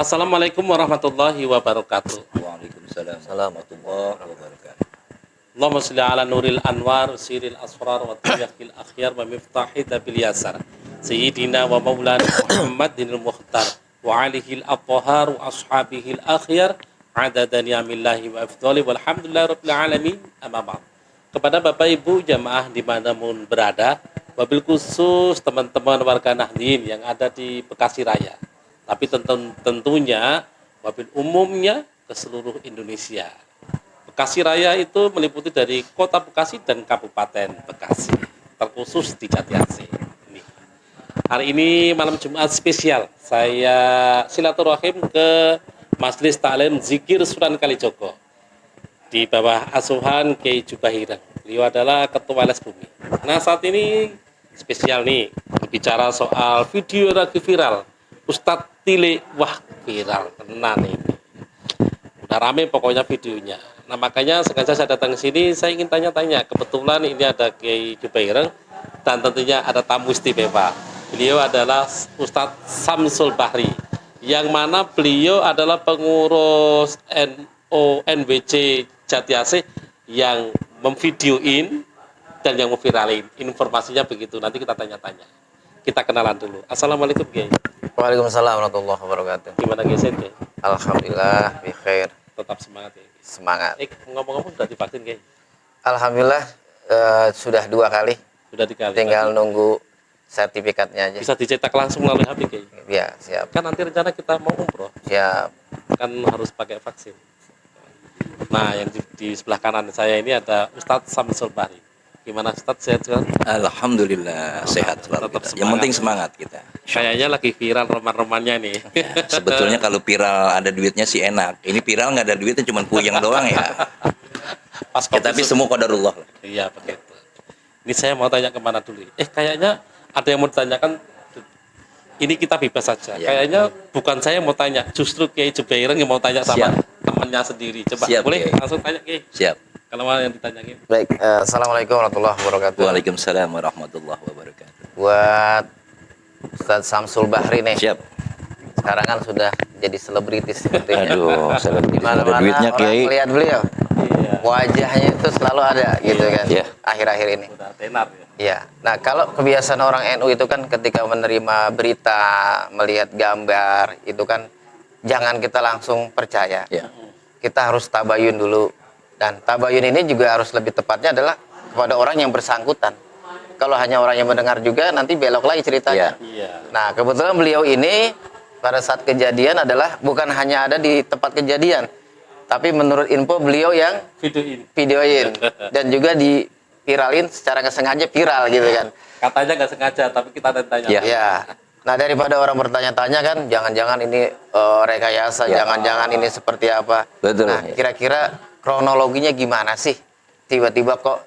Assalamualaikum warahmatullahi wabarakatuh. Waalaikumsalam warahmatullahi wabarakatuh. Allahumma sholli ala nuril anwar siril asrar wa tayyaqil akhyar wa miftahi dabil yasar sayyidina wa maulana Muhammadin al-mukhtar wa alihi al-athhar wa ashabihi al-akhyar adada ni'amillahi wa afdhali walhamdulillahi rabbil alamin. Amma ba'd. Kepada Bapak Ibu jamaah dimanapun berada, wabil khusus teman-teman warga Nahdien yang ada di Bekasi Raya, tapi tentunya wabil umumnya ke seluruh Indonesia. Bekasi Raya itu meliputi dari Kota Bekasi dan Kabupaten Bekasi, terkhusus di Jatiasi. Hari ini malam Jumat spesial, saya silaturahim ke Majelis Ta'lim Zikir Sunan Kalijogo di bawah asuhan Kiai Jubaireng. Beliau adalah Ketua Les Bumi. Nah, saat ini spesial nih, bicara soal video lagi viral. Ustadz Tile, wah viral, kena nih. Udah rame pokoknya videonya. Nah, makanya sengaja saya datang ke sini, saya ingin tanya-tanya. Kebetulan ini ada Kiai Jubaireng dan tentunya ada tamu istimewa. Beliau adalah Ustadz Samsul Bahri, yang mana beliau adalah pengurus NWC Jatiasi yang memvideoin dan yang memviralin. Informasinya begitu, nanti kita tanya-tanya. Kita kenalan dulu. Assalamualaikum Kiai. Waalaikumsalam warahmatullahi wabarakatuh. Gimana Kiai Kiai? Alhamdulillah, bikhair. Tetap semangat ya. Semangat. Ngomong-ngomong sudah divaksin Kiai? Alhamdulillah, sudah 2 kali. Sudah 3 kali. Tinggal nunggu sertifikatnya aja. Bisa dicetak langsung melalui HP Kiai? Ya, siap. Kan nanti rencana kita mau umroh. Siap. Kan harus pakai vaksin. Nah, yang di sebelah kanan saya ini ada Ustadz Samsul Bahri. Gimana Ustadz, sehat kan? Alhamdulillah, sehat selalu kita. Yang penting semangat kita. Kayaknya lagi viral roman-romannya nih. Ya, sebetulnya kalau viral ada duitnya sih enak. Ini viral nggak ada duitnya, cuma puyeng doang ya. Pas Ya, tapi semua qadarullah. Iya, begitu. Ini saya mau tanya kemana dulu? Kayaknya ada yang mau ditanyakan. Ini kita bebas saja. Ya. Kayaknya bukan saya yang mau tanya, justru Kiai Jubaireng yang mau tanya sama Siap. temannya sendiri. Coba Siap, boleh Kiai. langsung tanya Kiai. Siap. Kalau mau yang ditanyain. Baik, assalamualaikum warahmatullahi wabarakatuh. Waalaikumsalam warahmatullahi wabarakatuh. Buat Ustadz Samsul Bahri nih. Siap. Sekarang kan sudah jadi selebritis sepertinya. Aduh, selebritis ada Dimana-mana duitnya orang Kiai. melihat beliau, Iya. wajahnya itu selalu ada gitu kan. Iya. Akhir-akhir ini. Udah tenar ya. Iya. Nah, kalau kebiasaan orang NU itu kan ketika menerima berita, melihat gambar, itu kan jangan kita langsung percaya. Ya. Kita harus tabayun dulu. Dan tabayun ini juga harus lebih tepatnya adalah kepada orang yang bersangkutan. Kalau hanya orang yang mendengar juga, nanti belok lagi ceritanya. Iya. Nah, kebetulan beliau ini pada saat kejadian adalah bukan hanya ada di tempat kejadian, tapi menurut info beliau yang videoin dan juga diviralin secara nggak sengaja viral gitu kan. Katanya nggak sengaja, tapi kita ada tanya. Iya. Ya. Nah, daripada orang bertanya-tanya kan, jangan-jangan ini rekayasa, Ya. jangan-jangan ini seperti apa. Betul. Nah, kira-kira kronologinya gimana sih? Tiba-tiba kok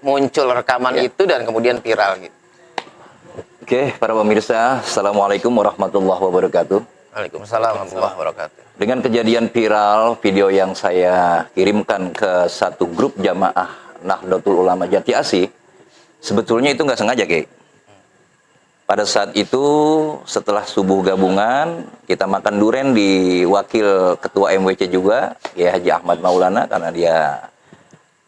muncul rekaman Ya. itu dan kemudian viral gitu. Oke, para pemirsa, assalamualaikum warahmatullahi wabarakatuh. Waalaikumsalam warahmatullahi wabarakatuh. Dengan kejadian viral video yang saya kirimkan ke satu grup jamaah Nahdlatul Ulama Jatiasi, sebetulnya itu nggak sengaja, Kiai. Pada saat itu setelah subuh gabungan, kita makan duren di wakil ketua MWC juga, ya Haji Ahmad Maulana, karena dia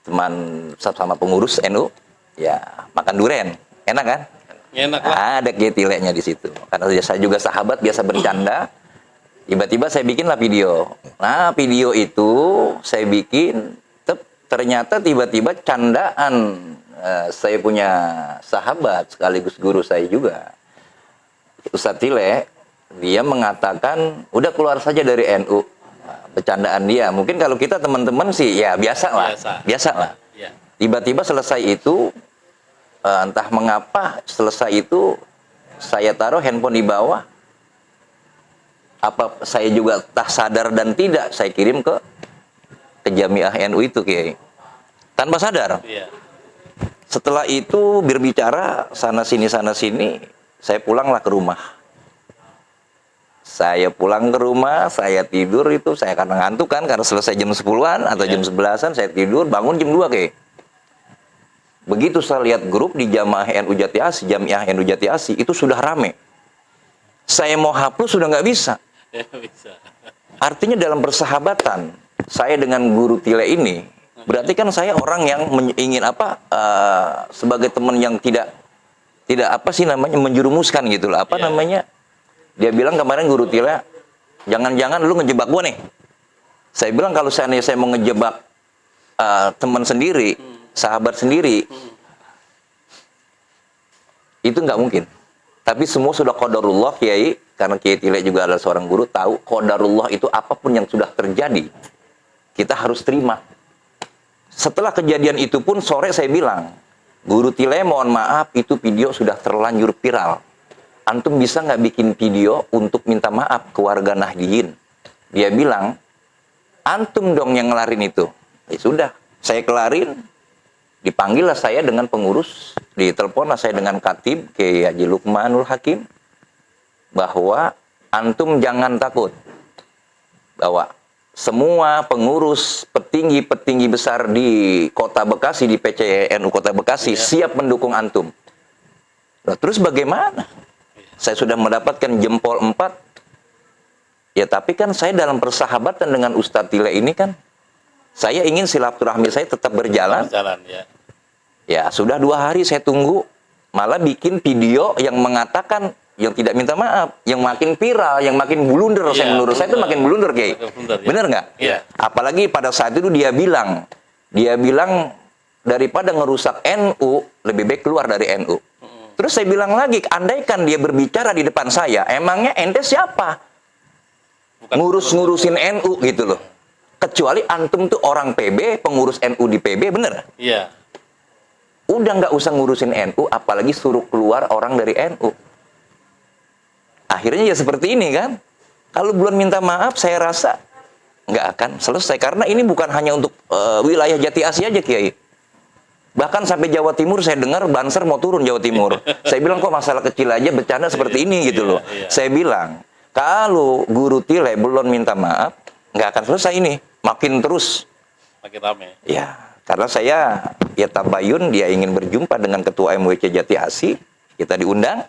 teman sama pengurus NU, ya makan duren, enak kan? Enak lah. Ada Kiai Tileknya di situ. Karena saya juga sahabat, biasa bercanda. Tiba-tiba saya bikinlah video. Nah, video itu saya bikin, ternyata tiba-tiba candaan. Saya punya sahabat sekaligus guru saya juga, Ustadz Tile. Dia mengatakan udah keluar saja dari NU. Nah, bercandaan dia. Mungkin kalau kita teman-teman sih ya biasa lah, biasa lah. Iya. Tiba-tiba selesai itu, entah mengapa selesai itu saya taruh handphone di bawah. Apa saya juga tak sadar dan tidak saya kirim ke Jamiah NU itu, Kiai, tanpa sadar. Iya. Setelah itu berbicara sana sini, saya pulanglah ke rumah. Saya pulang ke rumah, saya tidur itu, saya karena ngantuk kan, karena selesai jam 10-an atau jam 11-an, saya tidur, bangun jam 2, Kiai. Begitu saya lihat grup di Jamiah NU Jatiasi, itu sudah rame. Saya mau hapus sudah nggak bisa. Ya, bisa. Artinya dalam persahabatan saya dengan guru Tile ini, berarti kan saya orang yang ingin apa sebagai teman yang tidak apa sih namanya menjerumuskan gitu lah. Apa Iya. namanya? Dia bilang kemarin guru Tile, jangan-jangan lu ngejebak gua nih. Saya bilang kalau seandainya saya mau ngejebak teman sendiri, sahabat sendiri, itu nggak mungkin. Tapi semua sudah qadarullah, Kiai, karena Kiai Tile juga adalah seorang guru, tahu qadarullah itu apapun yang sudah terjadi, kita harus terima. Setelah kejadian itu pun sore saya bilang, Guru Tile mohon maaf, itu video sudah terlanjur viral. Antum bisa nggak bikin video untuk minta maaf ke warga Nahdliyin? Dia bilang, antum dong yang ngelarin itu. Ya sudah, saya kelarin. Dipanggillah saya dengan pengurus, diteleponlah saya dengan Khatib Kiai Haji Lukmanul Hakim, bahwa antum jangan takut, bahwa semua pengurus petinggi-petinggi besar di Kota Bekasi, di PCNU Kota Bekasi, siap mendukung antum. Nah, terus bagaimana? Saya sudah mendapatkan jempol 4. Ya tapi kan saya dalam persahabatan dengan Ustadz Tile ini kan, saya ingin silaturahmi saya tetap berjalan. Ya. Ya sudah 2 hari saya tunggu, malah bikin video yang mengatakan yang tidak minta maaf, yang makin viral, yang makin blunder. Iya, Saya menurut saya itu makin blunder, Kiai. Blunder, ya. Bener nggak? Iya. Apalagi pada saat itu dia bilang daripada ngerusak NU, lebih baik keluar dari NU. Terus saya bilang lagi, andaikan dia berbicara di depan saya, emangnya ente siapa? Ngurus-ngurusin NU gitu loh. Kecuali antum tuh orang PB, pengurus NU di PB, bener? Iya. Udah nggak usah ngurusin NU, apalagi suruh keluar orang dari NU. Akhirnya ya seperti ini kan. Kalau belum minta maaf, saya rasa nggak akan selesai. Karena ini bukan hanya untuk wilayah Jati Asih aja, Kiai. Bahkan sampai Jawa Timur saya dengar Banser mau turun Jawa Timur. Saya bilang kok masalah kecil aja bercanda seperti ini gitu loh. Saya bilang, kalau Guru Tile belum minta maaf, nggak akan selesai ini. Makin terus. Makin rame. Ya, karena saya ya tabayun dia ingin berjumpa dengan Ketua MWC Jati Asih. Kita diundang.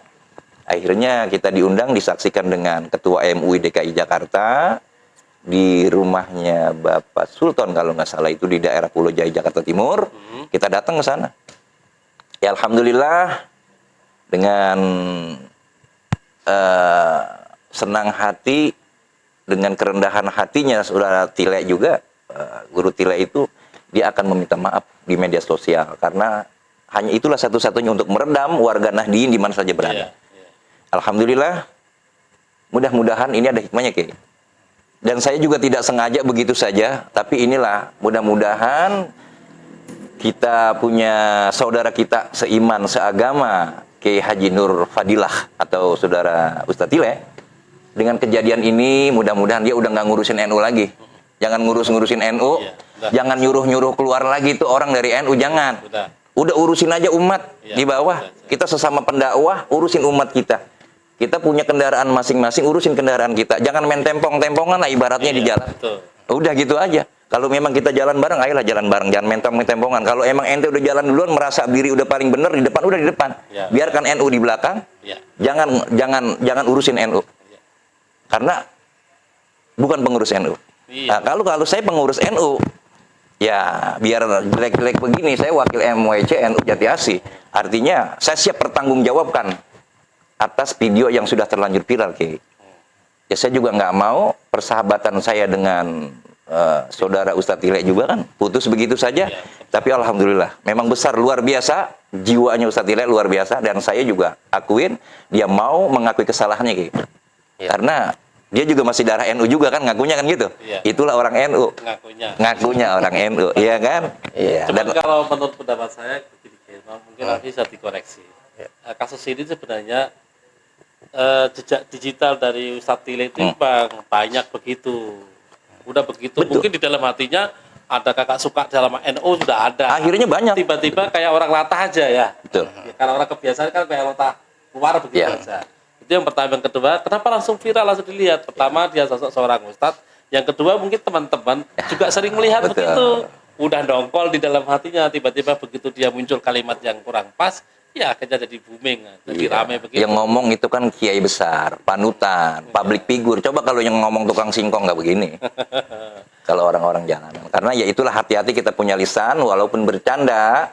Akhirnya kita diundang, disaksikan dengan Ketua MUI DKI Jakarta di rumahnya Bapak Sultan kalau nggak salah itu di daerah Pulau Jaya Jakarta Timur. Kita datang ke sana. Ya alhamdulillah dengan senang hati, dengan kerendahan hatinya Saudara Tile juga, Guru Tile itu dia akan meminta maaf di media sosial karena hanya itulah satu-satunya untuk meredam warga Nahdliyin di mana saja berada. Alhamdulillah, mudah-mudahan ini ada hikmahnya, Kiai. Dan saya juga tidak sengaja begitu saja, tapi inilah mudah-mudahan kita punya saudara kita seiman, seagama, Kiai Haji Nur Fadilah atau saudara Ustadz Tile. Dengan kejadian ini, mudah-mudahan dia udah nggak ngurusin NU lagi. Jangan ngurus-ngurusin NU, jangan nyuruh-nyuruh keluar lagi tuh orang dari NU, jangan. Udah urusin aja umat di bawah. Kita sesama pendakwah, urusin umat kita. Kita punya kendaraan masing-masing, urusin kendaraan kita. Jangan main tempong-tempongan lah ibaratnya di jalan. Betul. Udah gitu aja. Kalau memang kita jalan bareng, ayolah jalan bareng. Jangan main tempong-tempongan. Kalau emang ente udah jalan duluan, merasa diri udah paling bener di depan, udah di depan. Biarkan NU di belakang. Jangan urusin NU. Karena bukan pengurus NU. Nah, kalau saya pengurus NU, ya biar jelek-jelek begini, saya wakil MWC NU Jati Asih. Artinya saya siap bertanggungjawabkan atas video yang sudah terlanjur viral, Kiai. Ya saya juga nggak mau persahabatan saya dengan saudara Ustadz Tile juga kan putus begitu saja. Tapi alhamdulillah, memang besar, luar biasa jiwanya Ustadz Tile, luar biasa. Dan saya juga akuin dia mau mengakui kesalahannya, Kiai. Karena dia juga masih darah NU juga kan, ngakunya kan gitu. Itulah orang NU. Ngakunya orang NU, iya kan? Iya. Dan kalau menurut pendapat saya, mungkin bisa dikoreksi. Kasus ini sebenarnya jejak digital dari Ustadz Tile itu banyak begitu. Udah begitu, mungkin di dalam hatinya ada kakak suka dalam NU sudah ada. Akhirnya banyak. Tiba-tiba kayak orang latah aja ya. Betul. Ya, kalau orang kebiasaan kan kayak latah keluar begitu aja. Itu yang pertama. Yang kedua, kenapa langsung viral, langsung dilihat? Pertama, dia sosok seorang ustadz. Yang kedua, mungkin teman-teman juga sering melihat begitu. Udah dongkol di dalam hatinya, tiba-tiba begitu dia muncul kalimat yang kurang pas, ya akhirnya jadi booming, jadi Iya. ramai begitu. Yang ngomong itu kan kiai besar, panutan, public figure. Coba kalau yang ngomong tukang singkong nggak begini. Kalau orang-orang jalanan. Karena ya itulah, hati-hati kita punya lisan walaupun bercanda.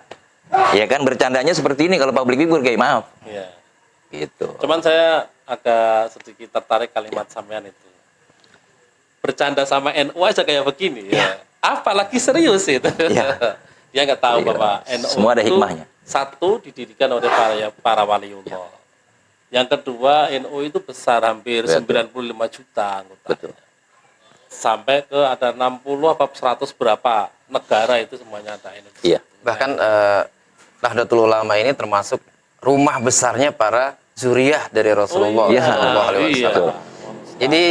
Ya kan, bercandanya seperti ini kalau public figure, kayak maaf. Iya. Gitu. Cuman saya agak sedikit tertarik kalimat sampean itu. Bercanda sama NU aja kayak begini ya. Apalagi serius itu. Ya. Dia nggak tahu Iya. bahwa NU Semua ada itu hikmahnya. satu didirikan oleh para waliullah. Yang kedua, NU itu besar, hampir Betul. 95 juta anggotanya. Betul. Sampai ke ada 60 apa 100 berapa negara itu semuanya ada NU. Iya. Bahkan Nahdlatul Ulama ini termasuk rumah besarnya para zuriyah dari Rasulullah iya. Shallallahu Alaihi Iya. Wasallam. Jadi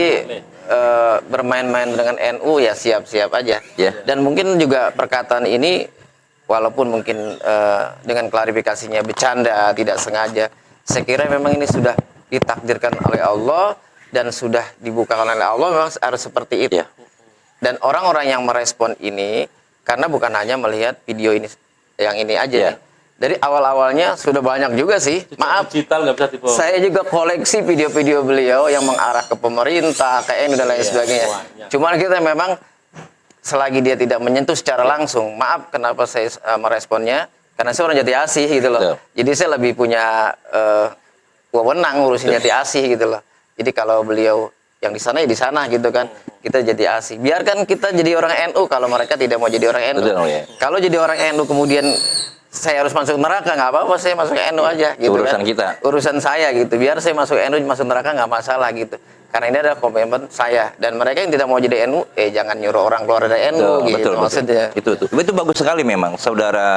bermain-main dengan NU ya siap-siap aja. Iya. Dan mungkin juga perkataan ini walaupun mungkin dengan klarifikasinya bercanda, tidak sengaja, saya kira memang ini sudah ditakdirkan oleh Allah dan sudah dibukakan oleh Allah, memang harus seperti itu. Iya. Dan orang-orang yang merespon ini karena bukan hanya melihat video ini yang ini aja Iya. nih. Dari awal-awalnya sudah banyak juga sih. Maaf, Digital nggak bisa dibawa. saya juga koleksi video-video beliau yang mengarah ke pemerintah, ke NU dan lain Iya, sebagainya. banyak. Cuman kita memang selagi dia tidak menyentuh secara langsung, maaf kenapa saya meresponnya, karena saya orang Jati Asih gitu loh. Betul. Jadi saya lebih punya wewenang ngurusin Jati Asih gitu loh. Jadi kalau beliau yang di sana ya di sana gitu kan, kita jadi Asih. Biarkan kita jadi orang NU kalau mereka tidak mau jadi orang NU. Betul, ya. Kalau jadi orang NU kemudian saya harus masuk neraka, nggak apa-apa, saya masuk NU aja gitu. Urusan kan. kita. Urusan saya gitu. Biar saya masuk NU masuk neraka nggak masalah gitu. Karena ini adalah komitmen saya, dan mereka yang tidak mau jadi NU, jangan nyuruh orang keluar dari NU gitu maksudnya. Itu bagus sekali memang. Saudara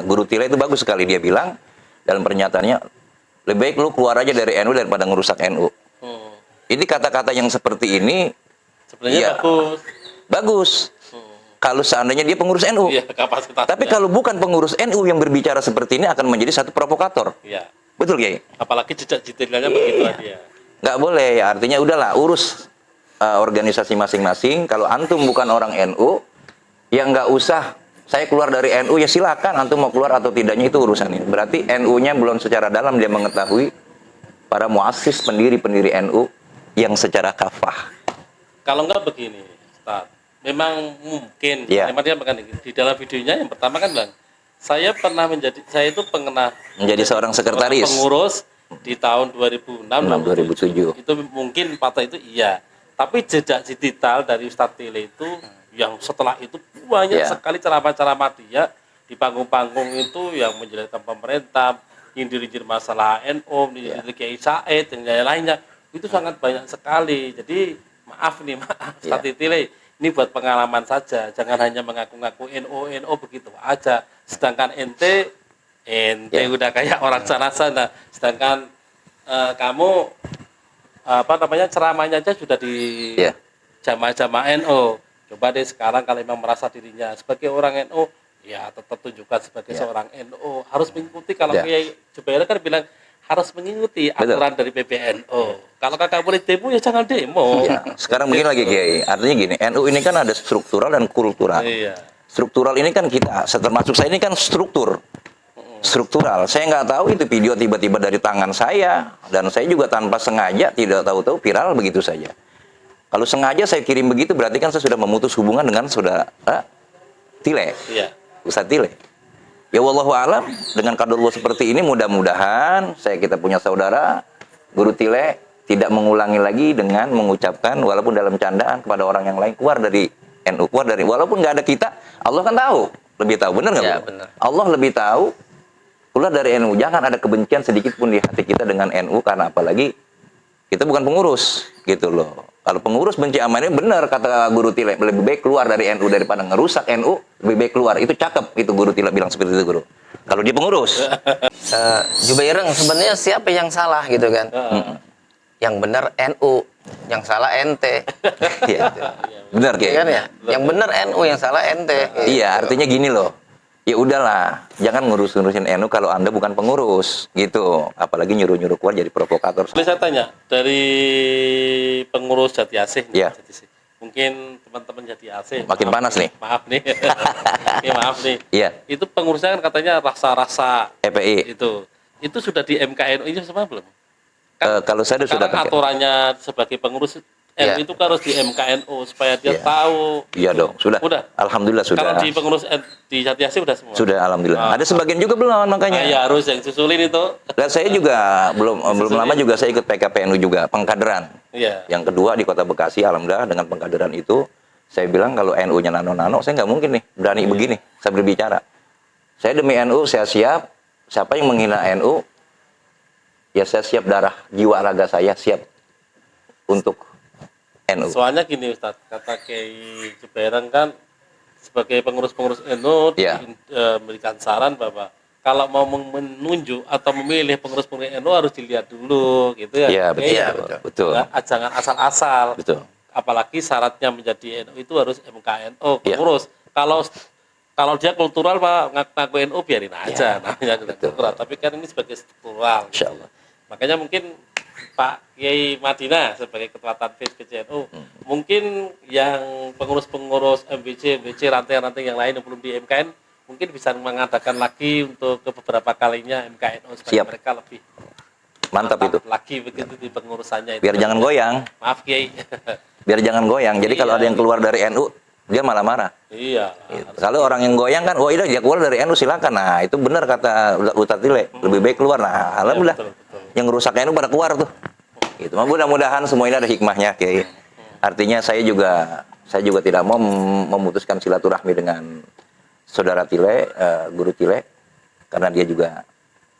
Guru Tila itu bagus sekali, dia bilang dalam pernyataannya, lebih baik lu keluar aja dari NU daripada ngerusak NU. Ini kata-kata yang seperti ini Sebenarnya Iya. bagus. bagus. Kalau seandainya dia pengurus NU. Iya, kapasitasnya. Tapi kalau bukan pengurus NU yang berbicara seperti ini akan menjadi satu provokator. Iya. Betul, Kiai? Apalagi jejak digitalnya begitu Iya. dia. Nggak boleh, ya, artinya udahlah, urus organisasi masing-masing. Kalau antum bukan orang NU, ya nggak usah saya keluar dari NU, ya silakan antum mau keluar atau tidaknya itu urusannya. Berarti NU-nya belum secara dalam dia mengetahui para muassis pendiri-pendiri NU yang secara kafah. Kalau nggak begini, Ustaz. Memang mungkin, Iya. memang dia makan di dalam videonya yang pertama kan bilang, saya itu pernah Menjadi seorang sekretaris. pengurus di tahun 2006 2007. Itu mungkin patah itu iya. Tapi jejak digital dari Ustadz Tile itu yang setelah itu banyak Iya. sekali ceramah-ceramah dia di panggung-panggung itu yang menjelaskan pemerintah, nyindir-nyindir masalah NU, nyindir Kiai Said dan lain-lainnya. Itu sangat banyak sekali. Jadi maaf Ustadz Tile, ini buat pengalaman saja, jangan hanya mengaku-ngaku NU begitu aja. Sedangkan ente udah kayak orang sana, sedangkan kamu ceramahnya aja sudah di Iya. jamaah-jamaah NU. Coba deh sekarang kalau memang merasa dirinya sebagai orang NU, ya tetap tunjukkan sebagai seorang NU, harus mengikuti. Kalau Kiai Jubair kan bilang harus mengikuti aturan dari PBNU. Kalau kakak boleh demo, ya jangan demo. Ya, sekarang begini lagi, Kiai. Artinya gini, NU ini kan ada struktural dan kultural. Iya. Struktural ini kan kita, termasuk saya ini kan struktural. Saya nggak tahu itu video tiba-tiba dari tangan saya, dan saya juga tanpa sengaja tidak tahu-tahu viral begitu saja. Kalau sengaja saya kirim begitu, berarti kan saya sudah memutus hubungan dengan saudara Tile, Iya. Ustadz Tile. Ya wallahu alam, dengan kadarullah seperti ini mudah-mudahan kita punya saudara Guru Tile tidak mengulangi lagi dengan mengucapkan walaupun dalam candaan kepada orang yang lain, keluar dari NU, keluar dari, walaupun nggak ada kita, Allah kan tahu, lebih tahu, benar nggak? Ya, Bu? benar. Allah lebih tahu, keluar dari NU. Jangan ada kebencian sedikit pun di hati kita dengan NU, karena apalagi kita bukan pengurus gitu loh. Kalau pengurus benci sama ini, benar kata Guru Tile, lebih baik keluar dari NU daripada ngerusak NU, lebih baik keluar. Itu cakep, itu Guru Tile bilang seperti itu, Guru. Kalau dia pengurus. Jubaireng, sebenarnya siapa yang salah gitu kan? Yang benar NU, yang salah ente. Iya. Benar, Iya kan Kiai. ya? Yang benar NU, yang salah ente. Iya, artinya gini loh. Ya udahlah, jangan ngurus-ngurusin NU kalau Anda bukan pengurus, gitu. Apalagi nyuruh-nyuruh keluar jadi provokator. Boleh saya tanya, dari pengurus Jati Asih, Iya. mungkin teman-teman Jati Asih, Makin panas nih. Maaf nih, Maaf nih. Iya. Itu pengurusnya kan katanya rasa-rasa FPI. itu. itu sudah di MKNU ini sama belum? Kalau saya sudah Sekarang pakai. aturannya sebagai pengurus Iya. NU itu harus di MKNU supaya dia Iya. tahu. Iya dong, sudah. Udah. Alhamdulillah sudah. Kalau di pengurus di Jati Asih udah semua. Sudah alhamdulillah. Ada sebagian juga belum makanya. Ya harus yang susulin itu. Dan saya juga belum lama juga saya ikut PKPNU juga, pengkaderan. Iya. Yang kedua di Kota Bekasi, alhamdulillah dengan pengkaderan itu, saya bilang kalau NU-nya nano-nano, saya nggak mungkin nih berani begini, saya berbicara. Saya demi NU, saya siap. Siapa yang menghina NU, ya saya siap darah, jiwa raga saya siap untuk NU. Soalnya gini Ustadz, kata Kiai Jubairang kan sebagai pengurus-pengurus NU Iya. memberikan saran bahwa kalau mau menunjuk atau memilih pengurus-pengurus NU harus dilihat dulu gitu ya. Iya betul, Iya, betul, Ya, jangan asal-asal. betul. Apalagi syaratnya menjadi NU itu harus MKNU Iya. pengurus. Kalau dia kultural Pak ngaku NU biarin aja namanya betul. kultural. Tapi kan ini sebagai struktural. Insya Allah. Makanya mungkin Pak Kiai Madinah sebagai ketua Tanfis PCNU, mungkin yang pengurus-pengurus MBC, ranting-ranting yang lain yang belum di MKN, mungkin bisa mengadakan lagi untuk ke beberapa kalinya MKNU supaya Siap. mereka lebih Mantap itu. lagi begitu di pengurusannya itu. Biar jangan goyang, Maaf Kiai. biar jangan goyang. Jadi kalau Iya. ada yang keluar dari NU, dia malah marah. Iya. Gitu. Kalau orang yang goyang kan, wah dia keluar dari NU silakan. Nah itu benar kata Utatile, lebih baik keluar. Nah alhamdulillah, betul, betul. yang ngerusak NU pada keluar tuh. Gitu. Mudah-mudahan semua ini ada hikmahnya, Kiai. Artinya saya juga tidak mau memutuskan silaturahmi dengan saudara Tile, guru Tile, karena dia juga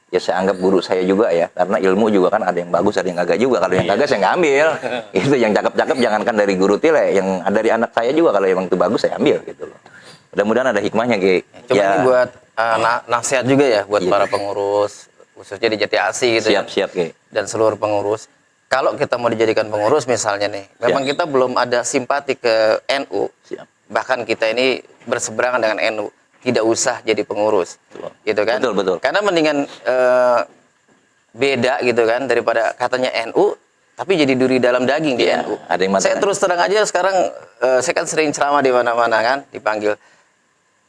ya saya anggap guru saya juga ya, karena ilmu juga kan ada yang bagus, ada yang kagak juga. Kalau yang kagak saya nggak ambil. Itu yang cakep-cakep jangankan dari guru Tile, yang dari anak saya juga kalau emang itu bagus saya ambil gitu loh. Mudah-mudahan ada hikmahnya, Ki. Cuma Ya, ini buat nasihat juga ya buat Iya. para pengurus, khususnya di Jati Asih gitu ya. siap, Ki. Dan seluruh pengurus. Kalau kita mau dijadikan pengurus misalnya nih, memang kita belum ada simpati ke NU, Siap. bahkan kita ini berseberangan dengan NU, tidak usah jadi pengurus, Betul. gitu kan? Betul, betul. Karena mendingan beda gitu kan daripada katanya NU, tapi jadi duri dalam daging di Iya, NU. ada yang Saya mengatakan. terus terang aja sekarang, saya kan sering ceramah di mana-mana kan, dipanggil.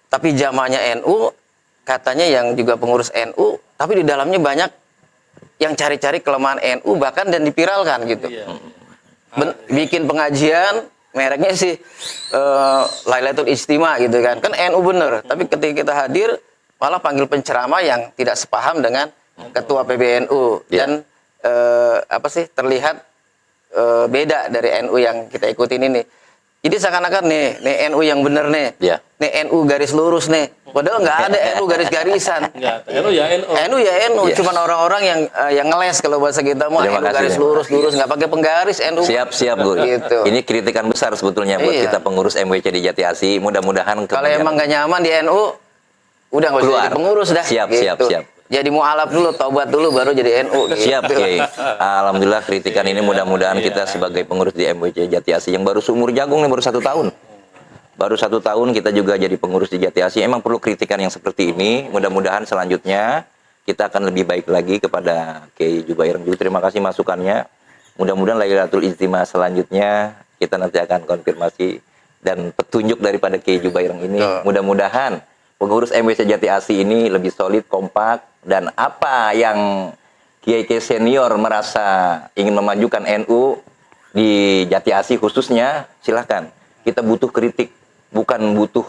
Tapi jamaahnya NU, katanya yang juga pengurus NU, tapi di dalamnya banyak yang cari-cari kelemahan NU bahkan dan dipiralkan gitu. Iya. Bikin pengajian mereknya sih Lailatul Ijtima gitu kan. Kan NU bener, tapi ketika kita hadir malah panggil penceramah yang tidak sepaham dengan ketua PBNU Iya. dan terlihat beda dari NU yang kita ikutin ini. Jadi seakan-akan nih NU yang bener nih. Iya. Nih NU garis lurus nih. Padahal nggak ada NU garis-garisan. Enggak, NU ya NU. NU ya NU, Iya. cuman orang-orang yang ngeles kalau bahasa kita mah Terima NU kasih, garis ya. lurus nggak pakai penggaris NU. Siap, Bu. Gitu. Ini kritikan besar sebetulnya buat Iya. kita pengurus MWC di Jati Asih. Mudah-mudahan Kalau kemudian- emang nggak nyaman di NU, udah nggak usah Keluar. jadi pengurus dah. Siap, gitu. siap. Jadi mualaf dulu, taubat dulu, baru jadi NU. Gitu. Siap, Kiai. Alhamdulillah kritikan ini mudah-mudahan Iya. kita sebagai pengurus di MWC Jati Asih yang baru seumur jagung nih, baru 1 tahun. Baru 1 tahun kita juga jadi pengurus di Jati Asih. Emang perlu kritikan yang seperti ini. Mudah-mudahan selanjutnya kita akan lebih baik lagi kepada Kiai Jubairang juga. Terima kasih masukannya. Mudah-mudahan Lailatul Ijtima selanjutnya kita nanti akan konfirmasi dan petunjuk daripada Kiai Jubairang ini. Mudah-mudahan pengurus MWC Jati Asih ini lebih solid, kompak, dan apa yang Kiai-Kiai senior merasa ingin memajukan NU di Jati Asih khususnya, silahkan. Kita butuh kritik, bukan butuh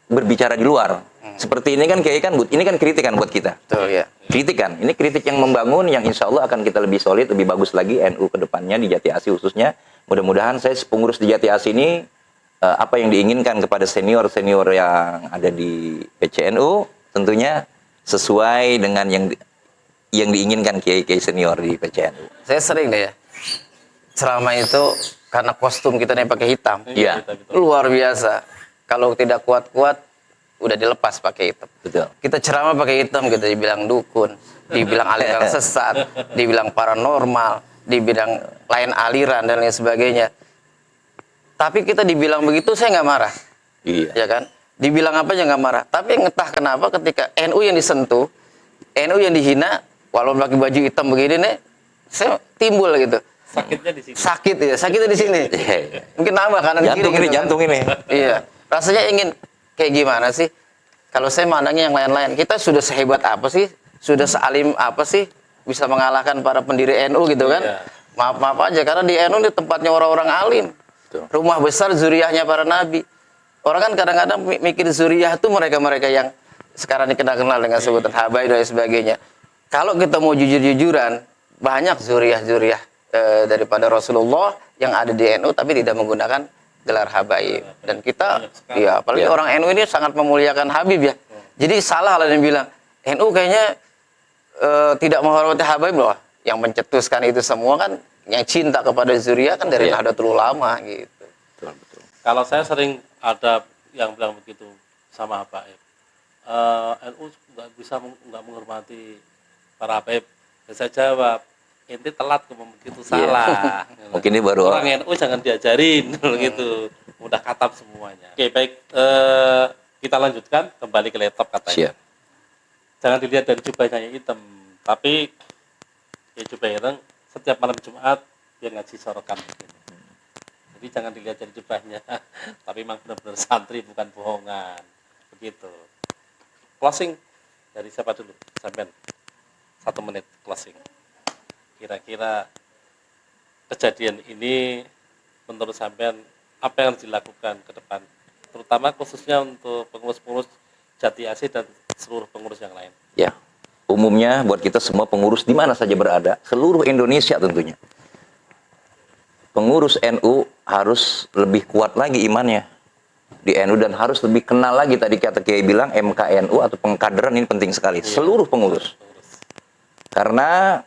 berbicara di luar. Seperti ini kan Kiai kan, ini kan kritikan buat kita. Betul ya. Kritikan, ini kritik yang membangun, yang insya Allah akan kita lebih solid, lebih bagus lagi NU ke depannya di Jati Asih khususnya. Mudah-mudahan saya pengurus di Jati Asih ini apa yang diinginkan kepada senior-senior yang ada di PCNU tentunya sesuai dengan yang diinginkan kiai-kiai senior di PCNU. Saya sering deh ya. Ceramah itu karena kostum kita nih pakai hitam. Iya. Luar biasa. Kalau tidak kuat-kuat udah dilepas pakai hitam. Betul. Kita ceramah pakai hitam, kita dibilang dukun, dibilang aliran sesat, dibilang paranormal, dibilang lain aliran dan lain sebagainya. Tapi kita dibilang begitu saya nggak marah, Iya. ya kan? Dibilang apa aja nggak marah. Tapi entah kenapa ketika NU yang disentuh, NU yang dihina, walau pakai baju hitam begini nih, saya timbul gitu. Sakitnya di sini. Sakit ya, sakitnya di sini. Mungkin nambah kanan Jantung kiri. ini, gitu kan. jantung ini. Iya, rasanya ingin kayak gimana sih? Kalau saya mandangnya yang lain-lain, kita sudah sehebat apa sih? Sudah sealim apa sih? Bisa mengalahkan para pendiri NU gitu kan? Iya. Maaf-maaf aja, karena di NU ini tempatnya orang-orang alim. Betul. Rumah besar zuriyahnya para nabi. Orang kan kadang-kadang mikir zuriyah itu mereka-mereka yang sekarang dikenal dengan sebutan habaib dan sebagainya. Kalau kita mau jujur-jujuran, banyak zuriyah-zuriyah daripada Rasulullah yang ada di NU tapi tidak menggunakan gelar habaib. Dan kita, ya apalagi Ya. orang NU ini sangat memuliakan Habib ya. Jadi salah lah yang bilang NU kayaknya tidak menghormati habaib loh. Yang mencetuskan itu semua kan yang cinta kepada zuriyah kan dari Ya. Nahdlatul Ulama gitu. Betul, betul. Kalau saya sering ada yang bilang begitu sama Habaib. NU nggak bisa nggak menghormati para Habaib. Dan saya jawab, ente telat kalau begitu salah. Mungkin ini baru Orang NU jangan diajarin gitu. Udah katam semuanya. Oke, baik, kita lanjutkan kembali ke laptop katanya. Siap. Jangan dilihat dari jubahnya yang hitam, tapi ya jubah ireng setiap malam Jumat dia ngaji sorokan. Jadi jangan dilihat dari jubahnya, tapi memang benar-benar santri bukan bohongan. Begitu. Closing dari siapa dulu? Sampean. 1 menit closing. Kira-kira kejadian ini menurut sampean apa yang harus dilakukan ke depan, terutama khususnya untuk pengurus-pengurus Jati Asih dan seluruh pengurus yang lain. Ya, umumnya buat kita semua pengurus di mana saja berada, seluruh Indonesia tentunya. Pengurus NU harus lebih kuat lagi imannya di NU dan harus lebih kenal lagi, tadi kata Kiai bilang MKNU atau pengkaderan ini penting sekali. Seluruh pengurus. Karena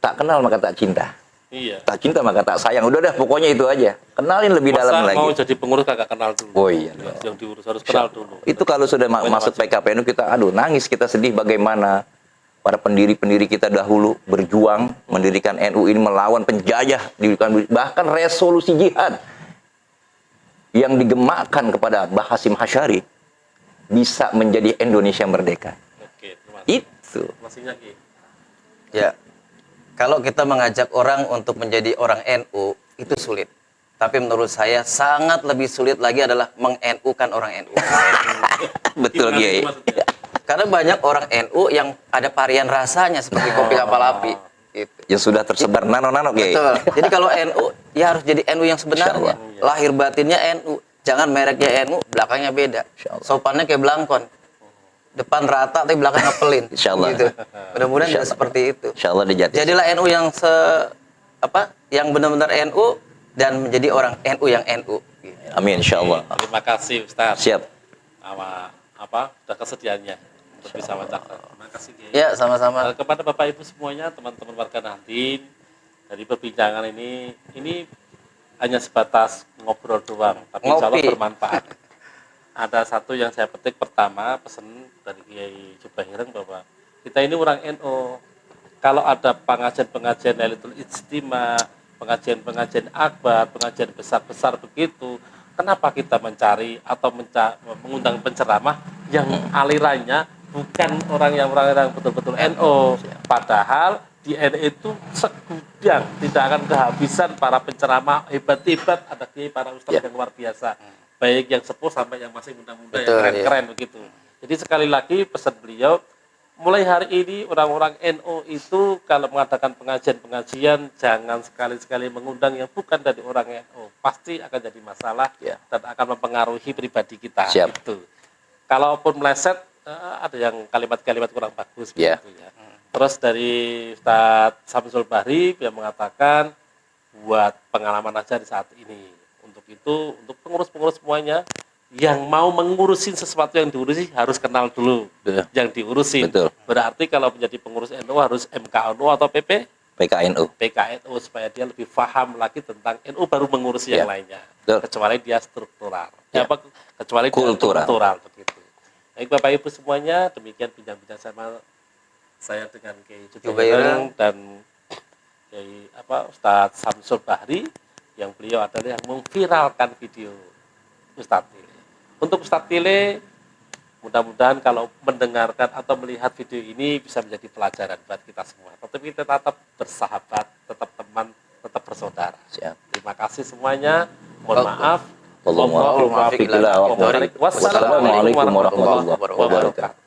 tak kenal maka tak cinta. Iya. Tak cinta maka tak sayang. Udah dah, pokoknya itu aja. Kenalin lebih Masa dalam lagi. mau jadi pengurus kagak kenal dulu? Oh iya. Yang diurus harus kenal dulu. Itu kalau sudah masuk PKPNU kita aduh nangis, kita sedih bagaimana para pendiri-pendiri kita dahulu berjuang mendirikan NU ini melawan penjajah, bahkan resolusi jihad yang digemakkan kepada Mbah Hasyim Asy'ari bisa menjadi Indonesia merdeka. Oke, terima kasih. Itu. Masih lagi. Ya, kalau kita mengajak orang untuk menjadi orang NU itu sulit. Tapi menurut saya sangat lebih sulit lagi adalah meng-NU-kan orang NU. Betul, Gimana Kiai. itu maksudnya? Karena banyak orang NU yang ada varian rasanya seperti kopi kapal api. Gitu. Yang sudah tersebar nano-nano, Kiai. Betul. Jadi kalau NU ya harus jadi NU yang sebenarnya. Insya Lahir batinnya NU. Jangan mereknya NU, belakangnya beda. Insya Allah. Sopannya kayak belangkon. Depan rata tapi belakangnya pelin. Insya Allah. Gitu. Mudah-mudahan Insya tidak Allah. seperti itu. Insya Allah dijati. Jadilah NU yang yang benar-benar NU dan menjadi orang NU yang NU. Gitu. Amin, insya Allah. Terima kasih Ustaz. Siap. Sama udah kesediaannya untuk bisa mencatat. Terima kasih Kiai. Ya, sama-sama. Kepada Bapak Ibu semuanya, teman-teman warga Nahdien, dari perbincangan ini hanya sebatas ngobrol doang, tapi insya Allah Ngopi. bermanfaat. Ada satu yang saya petik pertama, pesan dari Kiai Jubah Ireng bahwa kita ini orang NU. Kalau ada pengajian-pengajian Lailatul Ijtima, pengajian-pengajian akbar, pengajian besar-besar begitu, kenapa kita mencari atau mengundang penceramah yang alirannya bukan orang yang betul-betul NU? Padahal di NU itu segudang, tidak akan kehabisan para penceramah hebat-hebat, ada kiai para ustaz yang luar biasa. Baik yang sepuh sampai yang masih muda-muda, yang Betul, keren-keren begitu. Jadi sekali lagi pesan beliau, mulai hari ini orang-orang NU itu kalau mengadakan pengajian-pengajian jangan sekali-sekali mengundang yang bukan dari orang NU. Pasti akan jadi masalah dan akan mempengaruhi pribadi kita. Siap. Itu. Kalaupun meleset ada yang kalimat-kalimat kurang bagus begitu ya. Terus dari Ustadz Samsul Bahri yang mengatakan buat pengalaman aja di saat ini. Untuk itu, untuk pengurus-pengurus semuanya yang mau mengurusin sesuatu yang diurusi harus kenal dulu yang diurusin. Betul. Berarti kalau menjadi pengurus NU harus MKNU atau PKNU. PKNU supaya dia lebih paham lagi tentang NU baru mengurusi yang lainnya. Betul. Kecuali dia struktural. Kecuali dia Kultural. kultural begitu. Baik Bapak Ibu semuanya, demikian bincang-bincang sama saya dengan Kiai Jubah Ireng dan Kiai Ustadz Samsul Bahri yang beliau adalah yang memviralkan video Ustadz Tile. Untuk Ustadz Tile, mudah-mudahan kalau mendengarkan atau melihat video ini bisa menjadi pelajaran buat kita semua. Tetapi kita tetap bersahabat, tetap teman, tetap bersaudara. Siap. Terima kasih semuanya. Mohon maaf Wassalamualaikum warahmatullahi wabarakatuh.